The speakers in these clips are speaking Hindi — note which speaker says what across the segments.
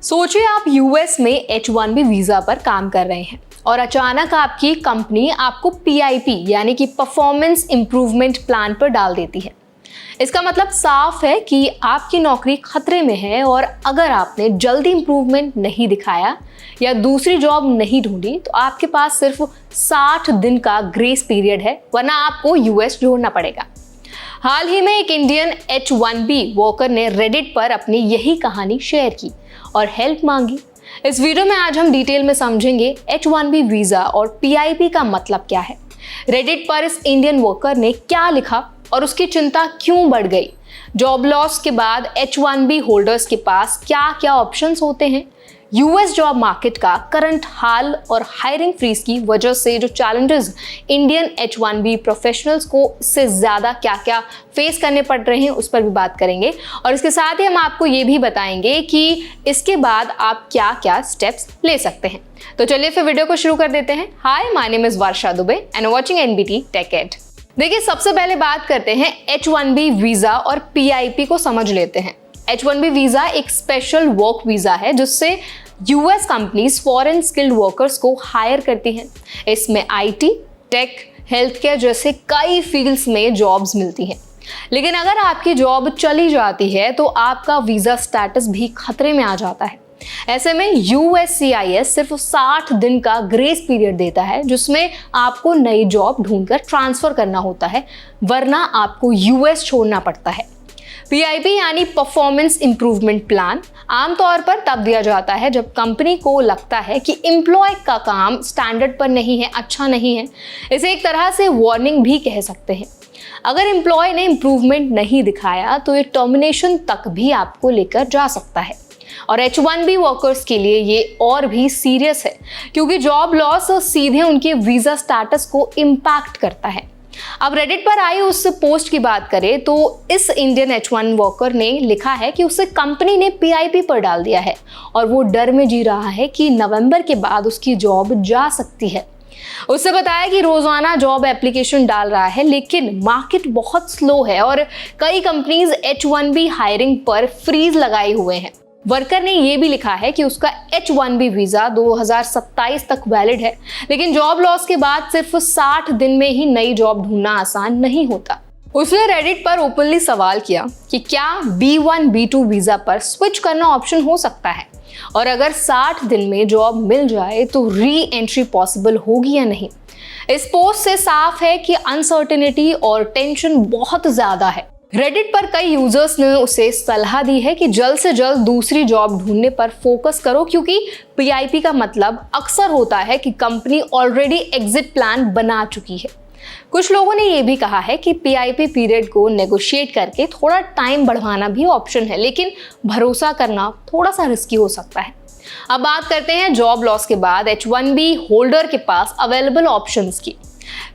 Speaker 1: सोचिए आप यूएस में H1B वीजा पर काम कर रहे हैं और अचानक आपकी कंपनी आपको PIP यानी कि परफॉर्मेंस इंप्रूवमेंट प्लान पर डाल देती है। इसका मतलब साफ है कि आपकी नौकरी खतरे में है और अगर आपने जल्दी इंप्रूवमेंट नहीं दिखाया या दूसरी जॉब नहीं ढूंढी तो आपके पास सिर्फ 60 दिन का ग्रेस पीरियड है, वरना आपको यूएस छोड़ना पड़ेगा। हाल ही में एक इंडियन H1B वर्कर ने रेडिट पर अपनी यही कहानी शेयर की और हेल्प मांगी। इस वीडियो में आज हम डिटेल में समझेंगे H1B वीजा और PIP का मतलब क्या है, रेडिट पर इस इंडियन वर्कर ने क्या लिखा और उसकी चिंता क्यों बढ़ गई, जॉब लॉस के बाद H1B होल्डर्स के पास क्या क्या ऑप्शंस होते हैं, यूएस जॉब मार्केट का करंट हाल और हायरिंग फ्रीज की वजह से जो चैलेंजेस इंडियन H1B प्रोफेशनल्स को इससे ज़्यादा क्या क्या फेस करने पड़ रहे हैं उस पर भी बात करेंगे। और इसके साथ ही हम आपको ये भी बताएंगे कि इसके बाद आप क्या क्या स्टेप्स ले सकते हैं। तो चलिए फिर वीडियो को शुरू कर देते हैं। Hi, my name is Varsha Dubey and watching NBT tech ed. देखिए, सबसे पहले बात करते हैं H1B वीज़ा और PIP को समझ लेते हैं। H1B वीज़ा एक स्पेशल वर्क वीज़ा है जिससे US companies foreign skilled workers को हायर करती हैं। इसमें IT, टेक, हेल्थ केयर जैसे कई फील्ड्स में जॉब्स मिलती हैं। लेकिन अगर आपकी जॉब चली जाती है तो आपका वीज़ा स्टेटस भी खतरे में आ जाता है। ऐसे में USCIS सिर्फ 60 दिन का ग्रेस पीरियड देता है जिसमें आपको नई जॉब ढूंढकर ट्रांसफर करना होता है, वरना आपको यूएस छोड़ना पड़ता है। PIP यानी परफॉर्मेंस इंप्रूवमेंट प्लान आमतौर पर तब दिया जाता है जब कंपनी को लगता है कि एम्प्लॉय का काम स्टैंडर्ड पर नहीं है, अच्छा नहीं है। इसे एक तरह से वार्निंग भी कह सकते हैं। अगर एम्प्लॉय ने इम्प्रूवमेंट नहीं दिखाया तो ये टर्मिनेशन तक भी आपको लेकर जा सकता है। और H1B वर्कर्स के लिए ये और भी सीरियस है क्योंकि जॉब लॉस सीधे उनके वीज़ा स्टेटस को इम्पैक्ट करता है। अब रेडिट पर आई उस पोस्ट की बात करें तो इस इंडियन H1 वर्कर ने लिखा है कि उसे कंपनी ने PIP पर डाल दिया है और वो डर में जी रहा है कि नवंबर के बाद उसकी जॉब जा सकती है। उससे बताया कि रोजाना जॉब एप्लीकेशन डाल रहा है लेकिन मार्केट बहुत स्लो है और कई कंपनीज H1B हायरिंग पर फ्रीज लगाए हुए हैं। वर्कर ने यह भी लिखा है कि उसका H1B वीजा 2027 तक वैलिड है, लेकिन जॉब लॉस के बाद सिर्फ 60 दिन में ही नई जॉब ढूंढना आसान नहीं होता। उसने रेडिट पर ओपनली सवाल किया कि क्या B1 B2 वीजा पर स्विच करना ऑप्शन हो सकता है और अगर 60 दिन में जॉब मिल जाए तो री एंट्री पॉसिबल होगी या नहीं। इस पोस्ट से साफ है कि अनसर्टेनिटी और टेंशन बहुत ज्यादा है। रेडिट पर कई यूजर्स ने उसे सलाह दी है कि जल्द से जल्द दूसरी जॉब ढूंढने पर फोकस करो क्योंकि PIP का मतलब अक्सर होता है कि कंपनी ऑलरेडी एग्जिट प्लान बना चुकी है। कुछ लोगों ने यह भी कहा है कि PIP पीरियड को नेगोशिएट करके थोड़ा टाइम बढ़वाना भी ऑप्शन है, लेकिन भरोसा करना थोड़ा सा रिस्की हो सकता है। अब बात करते हैं जॉब लॉस के बाद H1B होल्डर के पास अवेलेबल ऑप्शंस की।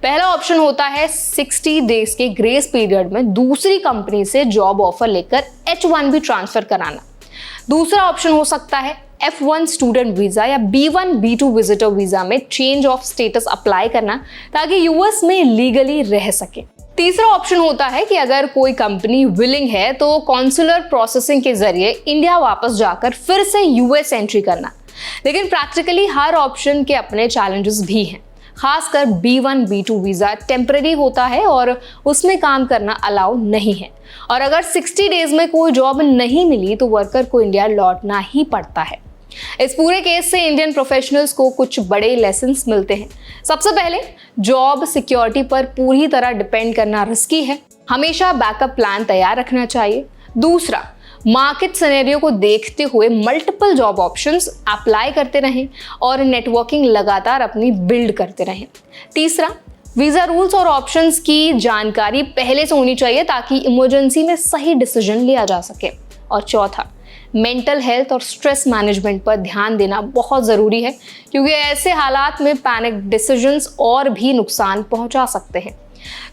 Speaker 1: पहला ऑप्शन होता है 60 डेज के ग्रेस पीरियड में दूसरी कंपनी से जॉब ऑफर लेकर H1B ट्रांसफर कराना। दूसरा ऑप्शन हो सकता है F1 स्टूडेंट वीजा या B1 B2 विजिटर वीजा में चेंज ऑफ स्टेटस अप्लाई करना ताकि यूएस में लीगली रह सके। तीसरा ऑप्शन होता है कि अगर कोई कंपनी विलिंग है तो कॉन्सुलर प्रोसेसिंग के जरिए इंडिया वापस जाकर फिर से यूएस एंट्री करना। लेकिन प्रैक्टिकली हर ऑप्शन के अपने चैलेंजेस भी हैं। खासकर B1 B2 वीज़ा टेम्पररी होता है और उसमें काम करना अलाउ नहीं है, और अगर 60 डेज में कोई जॉब नहीं मिली तो वर्कर को इंडिया लौटना ही पड़ता है। इस पूरे केस से इंडियन प्रोफेशनल्स को कुछ बड़े लेसन्स मिलते हैं। सबसे पहले, जॉब सिक्योरिटी पर पूरी तरह डिपेंड करना रिस्की है, हमेशा बैकअप प्लान तैयार रखना चाहिए। दूसरा, मार्केट सिनेरियो को देखते हुए मल्टीपल जॉब ऑप्शंस अप्लाई करते रहें और नेटवर्किंग लगातार अपनी बिल्ड करते रहें। तीसरा, वीज़ा रूल्स और ऑप्शंस की जानकारी पहले से होनी चाहिए ताकि इमरजेंसी में सही डिसीजन लिया जा सके। और चौथा, मेंटल हेल्थ और स्ट्रेस मैनेजमेंट पर ध्यान देना बहुत ज़रूरी है क्योंकि ऐसे हालात में पैनिक डिसीजंस और भी नुकसान पहुंचा सकते हैं।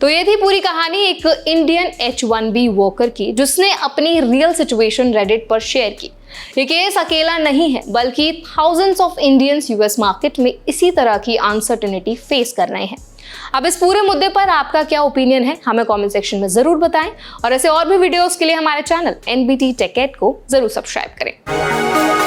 Speaker 1: तो ये थी पूरी कहानी एक इंडियन H1B वर्कर की जिसने अपनी रियल सिचुएशन रेडिट पर शेयर की। ये केस अकेला नहीं है बल्कि thousands of Indians US market में इसी तरह की अनसर्टेनिटी फेस कर रहे हैं। अब इस पूरे मुद्दे पर आपका क्या ओपिनियन है हमें कमेंट सेक्शन में जरूर बताएं और ऐसे और भी वीडियोस के लिए हमारे चैनल NBT टेक एड को जरूर सब्सक्राइब करें।